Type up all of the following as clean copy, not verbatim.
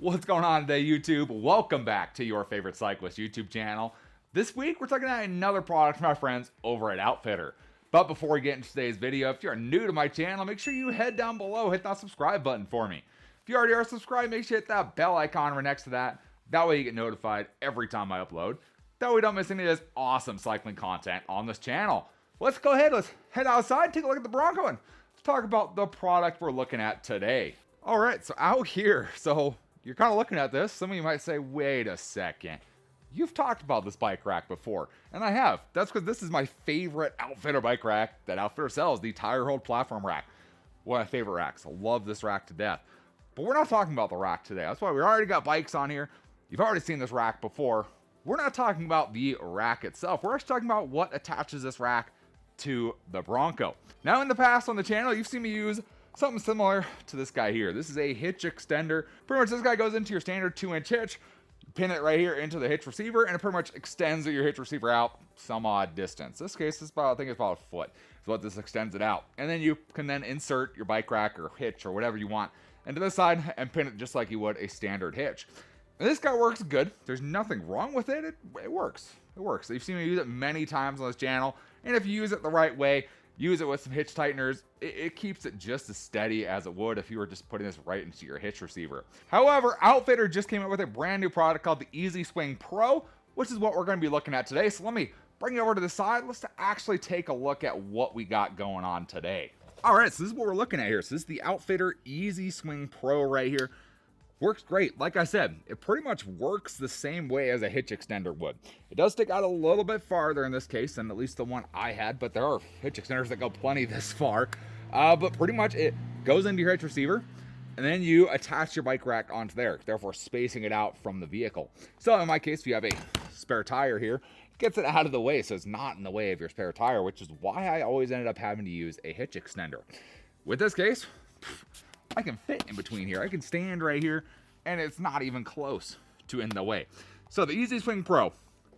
What's going on today, YouTube? Welcome back to your favorite cyclist YouTube channel. This week, we're talking about another product from our friends over at OUTFITR. But before we get into today's video, if you're new to my channel, make sure you head down below, hit that subscribe button for me. If you already are subscribed, make sure you hit that bell icon right next to that. That way you get notified every time I upload. That way we don't miss any of this awesome cycling content on this channel. Let's go ahead, let's head outside, take a look at the Bronco, and let's talk about the product we're looking at today. All right, so out here, you're kind of looking at this. Some of you might say, wait a second. You've talked about this bike rack before, and I have. That's because this is my favorite OUTFITR bike rack that OUTFITR sells, the Tire Hold Platform Rack. One of my favorite racks. I love this rack to death. But we're not talking about the rack today. That's why we already got bikes on here. You've already seen this rack before. We're not talking about the rack itself. We're actually talking about what attaches this rack to the Bronco. Now, in the past on the channel, you've seen me use something similar to this guy here. This is a hitch extender. Pretty much this guy goes into your standard 2-inch hitch, pin it right here into the hitch receiver, and it pretty much extends your hitch receiver out some odd distance. This case is about, I think it's about a foot is what this extends it out. And then you can then insert your bike rack or hitch or whatever you want into this side and pin it just like you would a standard hitch. And this guy works good. There's nothing wrong with it. It works. It works. You've seen me use it many times on this channel. And if you use it the right way, use it with some hitch tighteners, it keeps it just as steady as it would if you were just putting this right into your hitch receiver. However, OUTFITR just came out with a brand new product called the Easy Swing Pro, which is what we're going to be looking at today. So let me bring it over to the side. Let's actually take a look at what we got going on today. All right, so this is what we're looking at here. So this is the OUTFITR Easy Swing Pro right here. Works great. Like I said, it pretty much works the same way as a hitch extender would. It does stick out a little bit farther in this case than at least the one I had, but there are hitch extenders that go plenty this far. But pretty much it goes into your hitch receiver, and then you attach your bike rack onto there, therefore spacing it out from the vehicle. So in my case, if you have a spare tire here, it gets it out of the way so it's not in the way of your spare tire, which is why I always ended up having to use a hitch extender. With this case, I can fit in between here. I can stand right here, and it's not even close to in the way. So the Easy Swing Pro,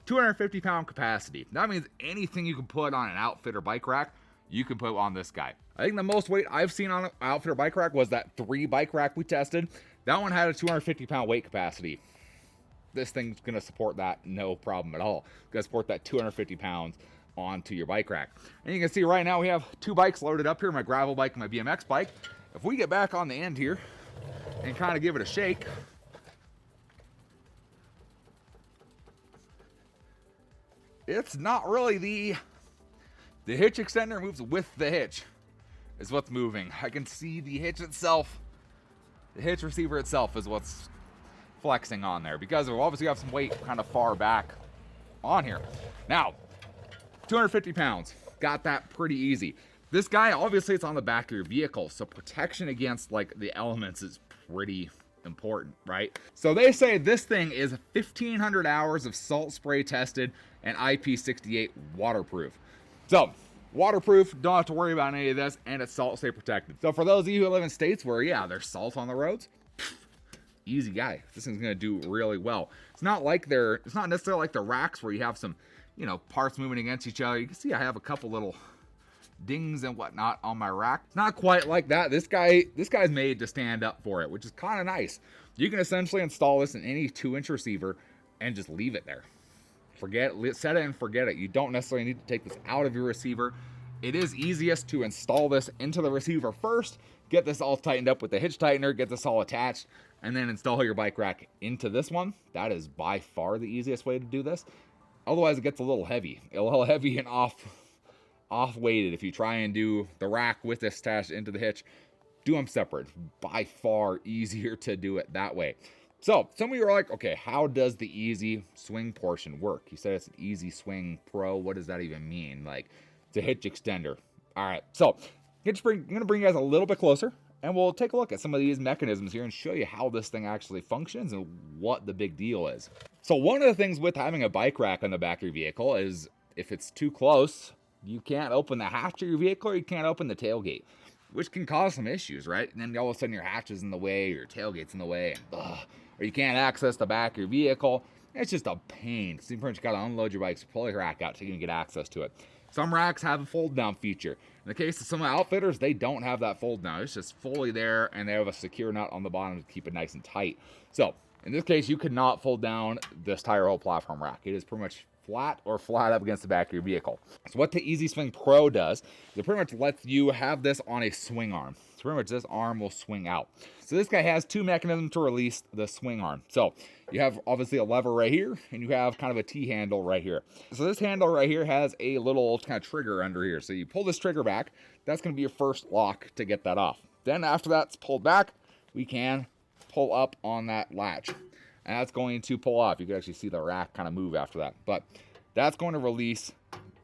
250-pound capacity. That means anything you can put on an OUTFITR bike rack, you can put on this guy. I think the most weight I've seen on an OUTFITR bike rack was that 3 bike rack we tested. That one had a 250-pound weight capacity. This thing's gonna support that, no problem at all. It's gonna support that 250 pounds onto your bike rack. And you can see right now we have 2 bikes loaded up here, my gravel bike and my BMX bike. If we get back on the end here and kind of give it a shake, it's not really the hitch extender moves with the hitch is what's moving. I can see the hitch itself, the hitch receiver itself is what's flexing on there because we obviously have some weight kind of far back on here. Now, 250 pounds, got that pretty easy. This guy, obviously it's on the back of your vehicle, so protection against like the elements is pretty important, right? So they say this thing is 1,500 hours of salt spray tested and IP68 waterproof. So waterproof, don't have to worry about any of this, and it's salt spray protected. So for those of you who live in states where, yeah, there's salt on the roads, easy guy. This thing's gonna do really well. It's not necessarily like the racks where you have some, parts moving against each other. You can see I have a couple little dings and whatnot on my rack. It's not quite like that. This guy's made to stand up for it, which is kind of nice. You can essentially install this in any 2-inch receiver and just leave it there. Set it and forget it. You don't necessarily need to take this out of your receiver. It is easiest to install this into the receiver first, get this all tightened up with the hitch tightener, get this all attached, and then install your bike rack into this one. That is by far the easiest way to do this. Otherwise, it gets a little heavy. A little heavy and off-weighted. If you try and do the rack with this attached into the hitch, do them separate. By far easier to do it that way. So some of you are like, okay, how does the Easy Swing portion work? You said it's an Easy Swing Pro. What does that even mean? Like, it's a hitch extender. All right, so I'm going to bring you guys a little bit closer, and we'll take a look at some of these mechanisms here and show you how this thing actually functions and what the big deal is. So one of the things with having a bike rack on the back of your vehicle is if it's too close, you can't open the hatch of your vehicle or you can't open the tailgate, which can cause some issues, right? And then all of a sudden your hatch is in the way, or your tailgate's in the way, and, or you can't access the back of your vehicle. It's just a pain. So you pretty much got to unload your bike, pull your rack out so you can get access to it. Some racks have a fold down feature. In the case of some outfitters, they don't have that fold down. It's just fully there, and they have a secure nut on the bottom to keep it nice and tight. So in this case, you could not fold down this tire hole platform rack. It is pretty much flat or flat up against the back of your vehicle. So what the Easy Swing Pro does, it pretty much lets you have this on a swing arm. So pretty much this arm will swing out. So this guy has two mechanisms to release the swing arm. So you have obviously a lever right here, and you have kind of a T-handle right here. So this handle right here has a little kind of trigger under here. So you pull this trigger back, that's going to be your first lock to get that off. Then after that's pulled back, we can pull up on that latch. And that's going to pull off. You can actually see the rack kind of move after that. But that's going to release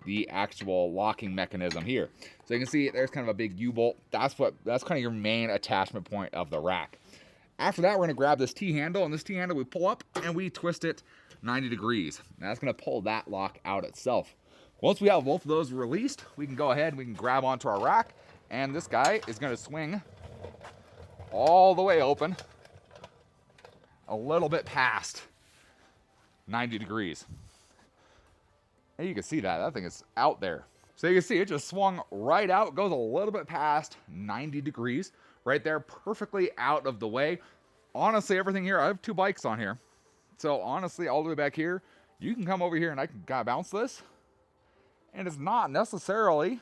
the actual locking mechanism here. So you can see there's kind of a big U-bolt. That's kind of your main attachment point of the rack. After that, we're going to grab this T-handle, and this T-handle we pull up and we twist it 90 degrees. And that's going to pull that lock out itself. Once we have both of those released, we can go ahead and we can grab onto our rack, and this guy is going to swing all the way open, a little bit past 90 degrees. And you can see that thing is out there. So you can see it just swung right out, goes a little bit past 90 degrees, right there, perfectly out of the way. Honestly, everything here, I have two bikes on here. So honestly, all the way back here, you can come over here and I can kind of bounce this. And it's not necessarily,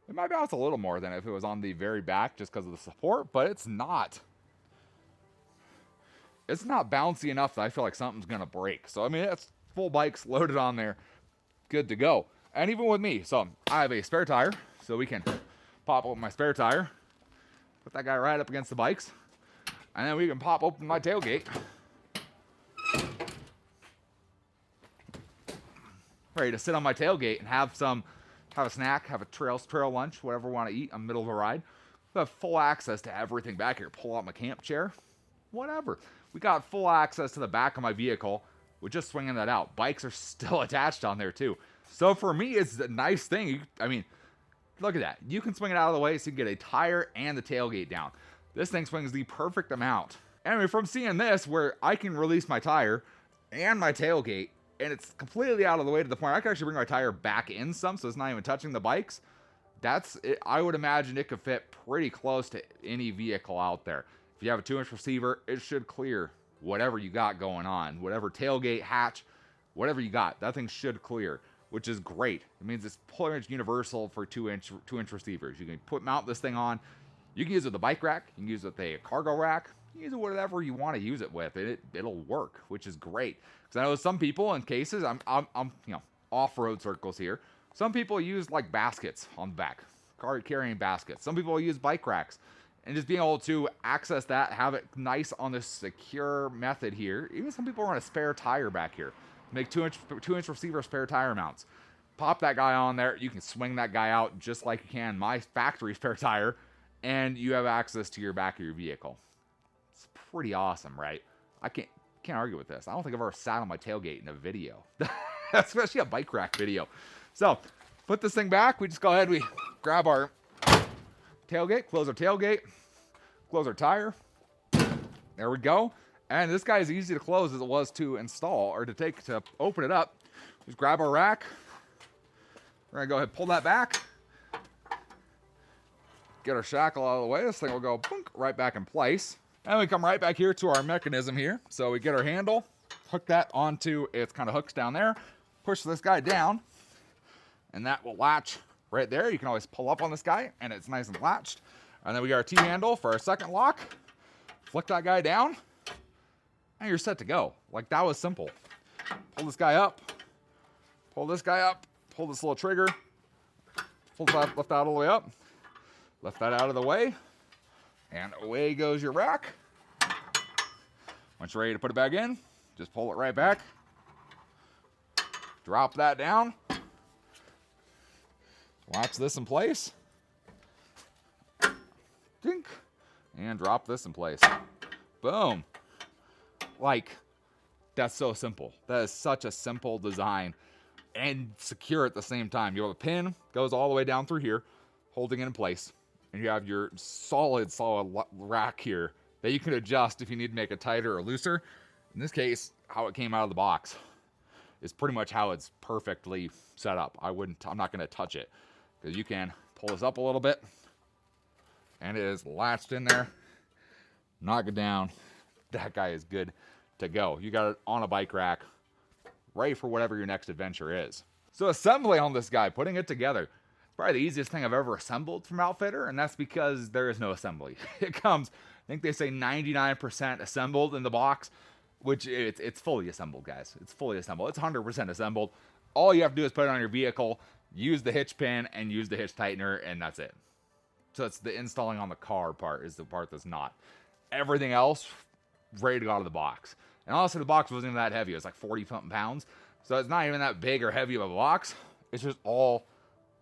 it might bounce a little more than if it was on the very back just because of the support, but it's not bouncy enough that I feel like something's going to break. So, I mean, it's full bikes loaded on there, good to go. And even with me, so I have a spare tire, so we can pop open my spare tire, put that guy right up against the bikes, and then we can pop open my tailgate. Ready to sit on my tailgate and have a snack, have a trail lunch, whatever we want to eat in the middle of a ride. We have full access to everything back here. Pull out my camp chair, whatever. We got full access to the back of my vehicle with just swinging that out. Bikes are still attached on there too. So for me, it's a nice thing. I mean, look at that. You can swing it out of the way so you can get a tire and the tailgate down. This thing swings the perfect amount. Anyway, from seeing this where I can release my tire and my tailgate, and it's completely out of the way to the point I can actually bring my tire back in some, so it's not even touching the bikes. That's it. I would imagine it could fit pretty close to any vehicle out there. If you have a 2-inch receiver, it should clear whatever you got going on, whatever tailgate, hatch, whatever you got. That thing should clear, which is great. It means it's pretty much universal for 2-inch receivers. You can mount this thing on. You can use it with a bike rack. You can use it with a cargo rack. You can use it whatever you want to use it with. It'll work, which is great. Because I know some people in cases, I'm off-road circles here. Some people use like baskets on the back, carrying baskets. Some people use bike racks. And just being able to access that, have it nice on this secure method here. Even some people run a spare tire back here. Make 2-inch receiver spare tire mounts. Pop that guy on there. You can swing that guy out just like you can my factory spare tire. And you have access to your back of your vehicle. It's pretty awesome, right? I can't argue with this. I don't think I've ever sat on my tailgate in a video. Especially a bike rack video. So, put this thing back. We just go ahead, we grab our tailgate, close our tailgate, close our tire. There we go. And this guy is easy to close as it was to install or to open it up. Just grab our rack. We're going to go ahead and pull that back. Get our shackle out of the way. This thing will go boink, right back in place. And we come right back here to our mechanism here. So we get our handle, hook that onto, it's kind of hooks down there, push this guy down, and that will latch right there. You can always pull up on this guy, and it's nice and latched. And then we got our T-handle for our second lock. Flick that guy down, and you're set to go. Like, that was simple. Pull this guy up, pull this guy up, pull this little trigger, lift that all the way up, lift that out of the way, and away goes your rack. Once you're ready to put it back in, just pull it right back, drop that down, latch this in place, dink, and drop this in place. Boom. Like, that's so simple. That is such a simple design and secure at the same time. You have a pin, goes all the way down through here, holding it in place. And you have your solid rack here that you can adjust if you need to make it tighter or looser. In this case, how it came out of the box is pretty much how it's perfectly set up. I'm not going to touch it, because you can pull this up a little bit and it is latched in there. Knock it down. That guy is good to go. You got it on a bike rack, ready for whatever your next adventure is. So assembly on this guy, putting it together, probably the easiest thing I've ever assembled from OUTFITR, and that's because there is no assembly. It comes, I think they say 99% assembled in the box, which it's fully assembled, guys. It's fully assembled. It's 100% assembled. All you have to do is put it on your vehicle, use the hitch pin, and use the hitch tightener, and that's it. So it's the installing on the car part is the part that's not. Everything else, ready to go out of the box. And honestly, the box wasn't even that heavy. It was like 40-something pounds. So it's not even that big or heavy of a box. It's just all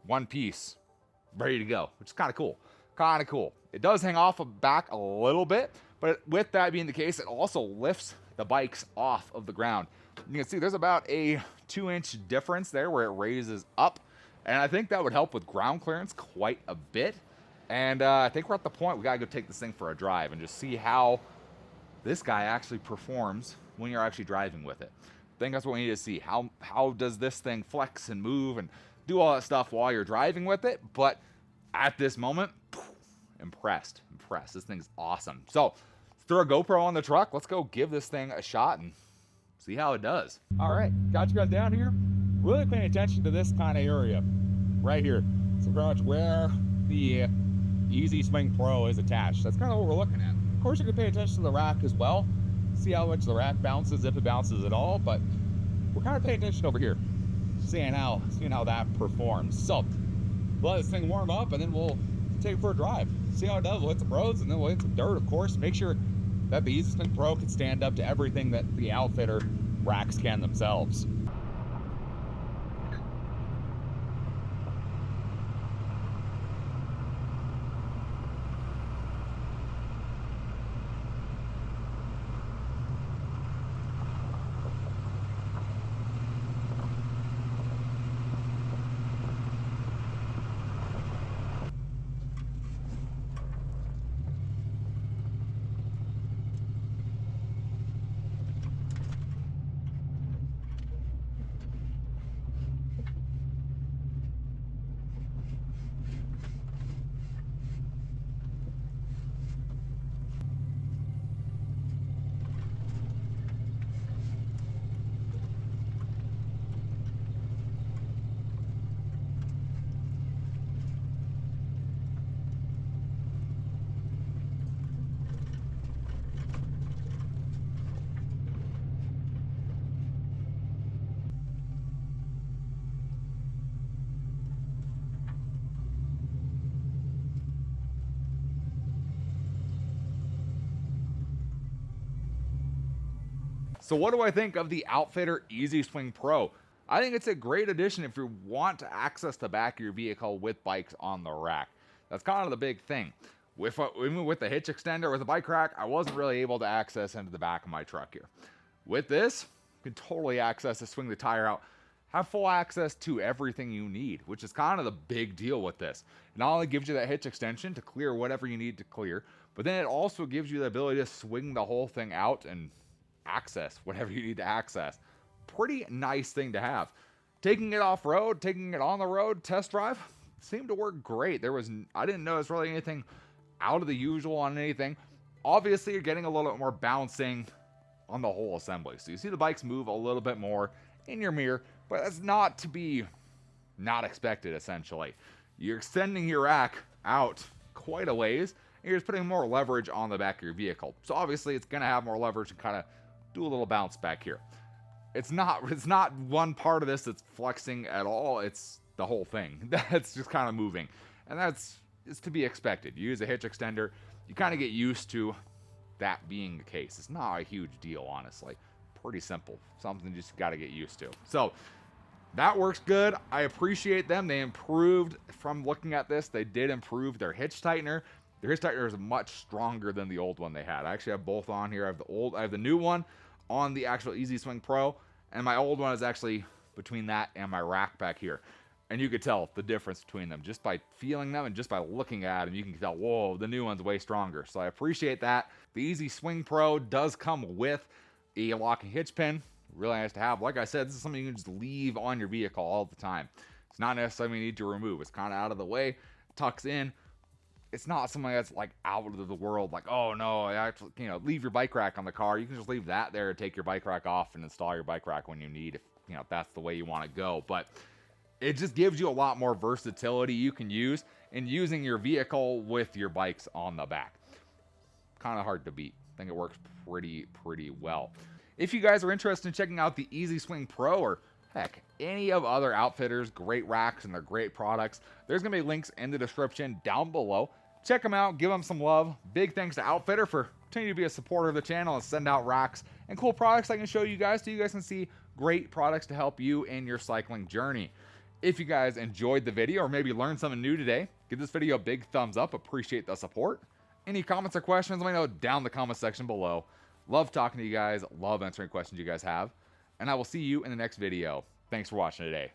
one piece, ready to go, which is kind of cool. Kind of cool. It does hang off of back a little bit, but with that being the case, it also lifts the bikes off of the ground. You can see there's about a 2-inch difference there where it raises up, and I think that would help with ground clearance quite a bit. And I think we're at the point we gotta go take this thing for a drive and just see how this guy actually performs when you're actually driving with it. I think that's what we need to see. How does this thing flex and move and do all that stuff while you're driving with it? But at this moment, impressed. This thing's awesome. So let's throw a GoPro on the truck. Let's go give this thing a shot and see how it does. All right, got you guys down here. Really paying attention to this kind of area right here. So pretty much where the Easy Swing Pro is attached. That's kind of what we're looking at. Of course, you can pay attention to the rack as well. See how much the rack bounces, if it bounces at all. But we're kind of paying attention over here, seeing how that performs. So we'll let this thing warm up, and then we'll take it for a drive. See how it does. We'll hit some roads, and then we'll hit some dirt, of course. Make sure that the Easy Swing Pro can stand up to everything that the OUTFITR racks can themselves. So what do I think of the OUTFITR Easy Swing Pro? I think it's a great addition if you want to access the back of your vehicle with bikes on the rack. That's kind of the big thing. Even with the hitch extender, with the bike rack, I wasn't really able to access into the back of my truck here. With this, you can totally access it, swing the tire out, have full access to everything you need, which is kind of the big deal with this. It not only gives you that hitch extension to clear whatever you need to clear, but then it also gives you the ability to swing the whole thing out and access whatever you need to access. Pretty nice thing to have. Taking it off-road, taking it on the road, test drive, seemed to work great. I didn't notice really anything out of the usual on anything. Obviously, you're getting a little bit more bouncing on the whole assembly. So you see the bikes move a little bit more in your mirror, but that's not to be not expected, essentially. You're extending your rack out quite a ways, and you're just putting more leverage on the back of your vehicle. So obviously, it's going to have more leverage and kind of do a little bounce back here. It's not one part of this that's flexing at all. It's the whole thing that's just kind of moving, and it's to be expected. You use a hitch extender, you kind of get used to that being the case. It's not a huge deal, honestly. Pretty simple. Something you just got to get used to. So that works good. I appreciate them. They improved from looking at this. They did improve their hitch tightener. Their hitch tightener is much stronger than the old one they had. I actually have both on here. I have the new one on the actual Easy Swing Pro, and my old one is actually between that and my rack back here. And you could tell the difference between them just by feeling them and just by looking at them. You can tell, whoa, the new one's way stronger. So I appreciate that. The Easy Swing Pro does come with a locking hitch pin, Really nice to have. Like I said, this is something you can just leave on your vehicle all the time. It's not necessarily you need to remove. It's kind of out of the way, tucks in. It's not something that's like out of the world, like, oh no, I have to, leave your bike rack on the car. You can just leave that there, take your bike rack off, and install your bike rack when you need, if that's the way you want to go. But it just gives you a lot more versatility you can use in using your vehicle with your bikes on the back. Kind of hard to beat. I think it works pretty well. If you guys are interested in checking out the Easy Swing Pro, or heck, any of other Outfitters' great racks and their great products, there's going to be links in the description down below. Check them out, give them some love. Big thanks to Outfitter for continuing to be a supporter of the channel and send out racks and cool products I can show you guys, so you guys can see great products to help you in your cycling journey. If you guys enjoyed the video or maybe learned something new today, give this video a big thumbs up. Appreciate the support. Any comments or questions, let me know down in the comment section below. Love talking to you guys. Love answering questions you guys have. And I will see you in the next video. Thanks for watching today.